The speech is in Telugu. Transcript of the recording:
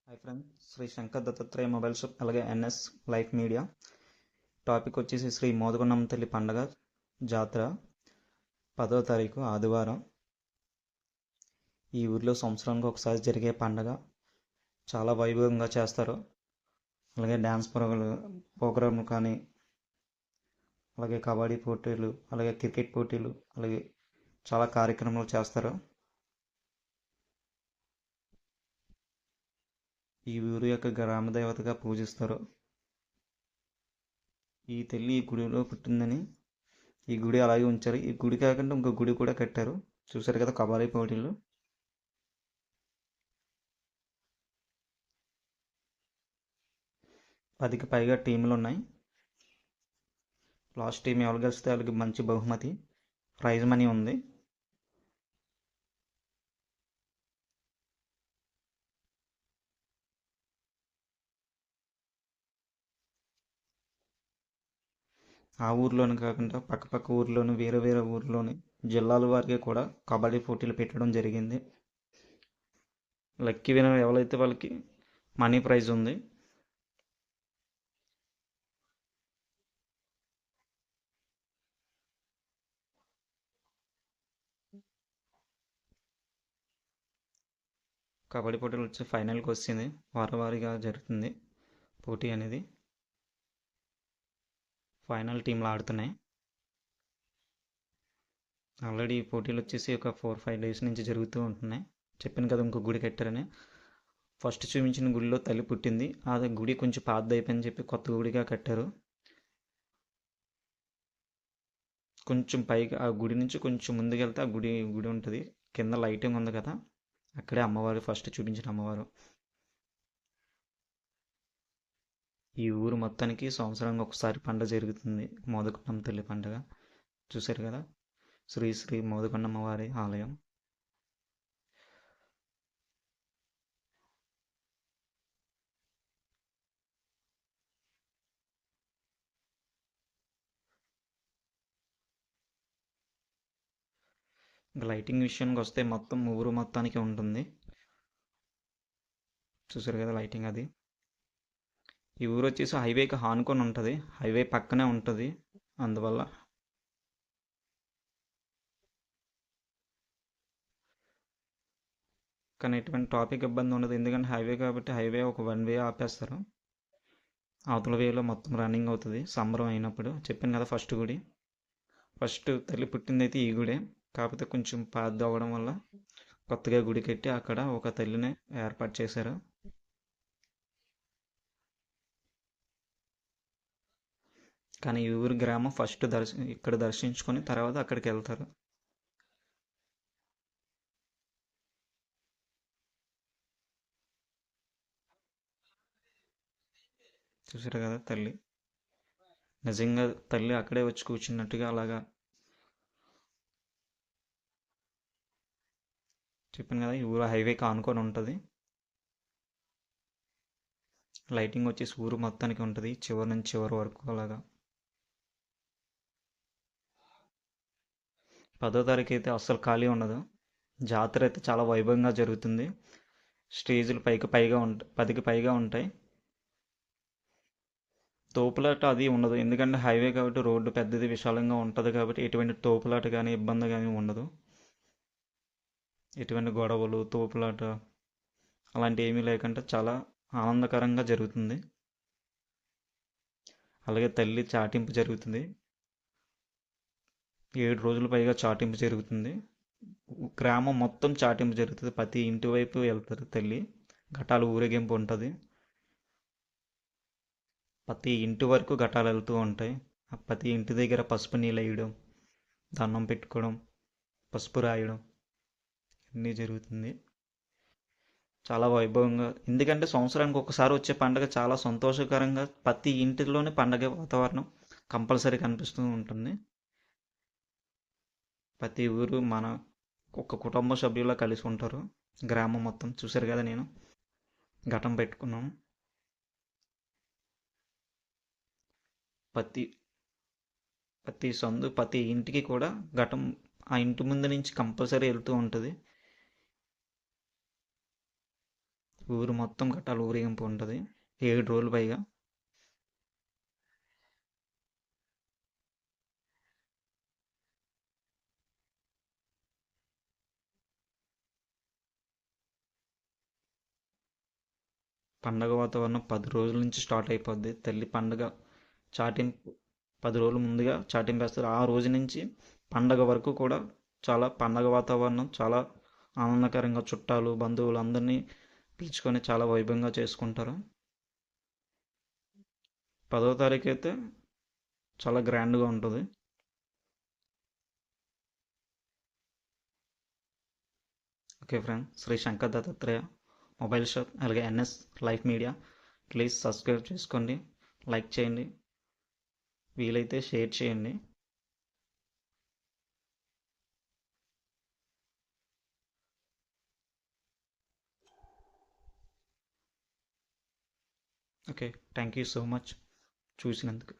Hi friends, Shri Shankar Dattatreya mobile shop అలాగే ఎన్ఎస్ లైఫ్ మీడియా. టాపిక్ వచ్చేసి శ్రీ మోదకొండమ్మ తల్లి పండగ జాతర 10వ తారీఖు ఆదివారం. ఈ ఊరిలో సంవత్సరానికి ఒకసారి జరిగే పండగ. చాలా వైభవంగా చేస్తారు. అలాగే డ్యాన్స్ ప్రోగ్రాంలు కానీ, అలాగే కబడ్డీ పోటీలు, అలాగే క్రికెట్ పోటీలు, అలాగే చాలా కార్యక్రమాలు చేస్తారు. ఈ ఊరి యొక్క గ్రామ దేవతగా పూజిస్తారు. ఈ తల్లి ఈ గుడిలో పుట్టిందని ఈ గుడి అలాగే ఉంచారు. ఈ గుడి కాకుండా ఇంకో గుడి కూడా కట్టారు. చూసారు కదా కబడ్డీ పోటీలు. పదికి పైగా టీంలు ఉన్నాయి. లాస్ట్ టీం ఎవరు గెలిస్తే వాళ్ళకి మంచి బహుమతి ప్రైజ్ మనీ ఉంది. ఆ ఊర్లోనే కాకుండా పక్కపక్క ఊర్లోను, వేరే వేరే ఊర్లోని జిల్లాల వారికి కూడా కబడ్డీ పోటీలు పెట్టడం జరిగింది. లక్కీ వినర్ ఎవరైతే వాళ్ళకి మనీ ప్రైజ్ ఉంది. కబడ్డీ పోటీలు వచ్చి ఫైనల్కి వచ్చింది. వారవారీగా జరుగుతుంది పోటీ అనేది. ఫైనల్ టీంలు ఆడుతున్నాయి. ఆల్రెడీ ఈ పోటీలు వచ్చేసి ఒక 4-5 డేస్ నుంచి జరుగుతూ ఉంటున్నాయి. చెప్పాను కదా ఇంకో గుడి కట్టారని. ఫస్ట్ చూపించిన గుడిలో తల్లి పుట్టింది. అదే గుడి కొంచెం పాతది అయిపోయిందని చెప్పి కొత్త గుడిగా కట్టారు. కొంచెం పైగా ఆ గుడి నుంచి కొంచెం ముందుకెళ్తే ఆ గుడి గుడి ఉంటుంది. కింద లైటింగ్ ఉంది కదా, అక్కడే అమ్మవారు ఫస్ట్ చూపించిన అమ్మవారు. ఈ ఊరు మొత్తానికి సంవత్సరానికి ఒకసారి పండుగ జరుగుతుంది, మోదకొండమ్మ తల్లి పండుగ. చూశారు కదా, శ్రీ శ్రీ మోదకొండమ్మ వారి ఆలయం. ఇంకా లైటింగ్ విషయానికి వస్తే మొత్తం ఊరు మొత్తానికి ఉంటుంది. చూసారు కదా లైటింగ్ అది. ఈ ఊరు వచ్చేసి హైవేకి ఆనుకొని ఉంటుంది, హైవే పక్కనే ఉంటుంది. అందువల్ల కానీ ఎటువంటి ట్రాఫిక్ ఇబ్బంది ఉండదు. ఎందుకంటే హైవే కాబట్టి హైవే ఒక 1 వే ఆపేస్తారు. అవతల వేలో మొత్తం రన్నింగ్ అవుతుంది సంబరం అయినప్పుడు. చెప్పాను కదా ఫస్ట్ తల్లి పుట్టిందైతే ఈ గుడే. కాకపోతే కొంచెం పాత అవ్వడం వల్ల కొత్తగా గుడి కట్టి అక్కడ ఒక తల్లిని ఏర్పాటు చేశారు. కానీ ఈ ఊరి గ్రామం ఫస్ట్ ఇక్కడ దర్శించుకొని తర్వాత అక్కడికి వెళ్తారు. చూసారు కదా తల్లి, నిజంగా తల్లి అక్కడే వచ్చి కూర్చున్నట్టుగా అలాగా. చెప్పాను కదా ఈ ఊరు హైవేకి ఆనుకొని ఉంటుంది. లైటింగ్ వచ్చేసి ఊరు మొత్తానికి ఉంటుంది, చివరి నుంచి చివరి వరకు అలాగా. 10వ తారీఖు అయితే అస్సలు ఖాళీ ఉండదు. జాతర అయితే చాలా వైభవంగా జరుగుతుంది. స్టేజ్లు పైకి పైగా ఉంటాయి, 10కి పైగా ఉంటాయి. తోపులాట అది ఉండదు, ఎందుకంటే హైవే కాబట్టి రోడ్డు పెద్దది విశాలంగా ఉంటుంది కాబట్టి ఎటువంటి తోపులాట కానీ ఇబ్బంది కానీ ఉండదు. ఎటువంటి గొడవలు తోపులాట అలాంటి ఏమీ లేకుండా చాలా ఆనందకరంగా జరుగుతుంది. అలాగే తల్లి చాటింపు జరుగుతుంది. 7 రోజుల పైగా చాటింపు జరుగుతుంది. గ్రామం మొత్తం చాటింపు జరుగుతుంది. ప్రతి ఇంటి వైపు వెళ్తారు తల్లి. ఘటాలు ఊరేగింపు ఉంటుంది. ప్రతి ఇంటి వరకు ఘటాలు వెళ్తూ ఉంటాయి. ప్రతి ఇంటి దగ్గర పసుపు నీళ్ళు వేయడం, దండం పెట్టుకోవడం, పసుపు రాయడం అన్నీ జరుగుతుంది. చాలా వైభవంగా, ఎందుకంటే సంవత్సరానికి ఒకసారి వచ్చే పండుగ చాలా సంతోషకరంగా ప్రతి ఇంటిలోనే పండగ వాతావరణం కంపల్సరీ కనిపిస్తూ ఉంటుంది. ప్రతి ఊరు మన ఒక కుటుంబ సభ్యులా కలిసి ఉంటారు. గ్రామం మొత్తం చూశారు కదా, నేను ఘటం పెట్టుకున్నాను. ప్రతి ప్రతి ఇంటికి కూడా ఘటం ఆ ఇంటి ముందు నుంచి కంపల్సరీ వెళ్తూ ఉంటుంది. ఊరు మొత్తం గట్టాల ఊరేగింపు ఉంటుంది 7 రోజులు పైగా. పండగ వాతావరణం 10 రోజుల నుంచి స్టార్ట్ అయిపోద్ది. తల్లి పండగ చాటింపు 10 రోజులు ముందుగా చాటింపు వేస్తారు. ఆ రోజు నుంచి పండగ వరకు కూడా చాలా పండగ వాతావరణం, చాలా ఆనందకరంగా చుట్టాలు బంధువులు అందరినీ పిలుచుకొని చాలా వైభవంగా చేసుకుంటారు. 10వ తారీఖు అయితే చాలా గ్రాండ్గా ఉంటుంది. Okay friend, Shri Shankar Dattatreya mobile shop అలాగే NS life media, please subscribe చేసుకోండి, లైక్ చేయండి, వీలైతే షేర్ చేయండి. Okay, thank you so much చూసినందుకు.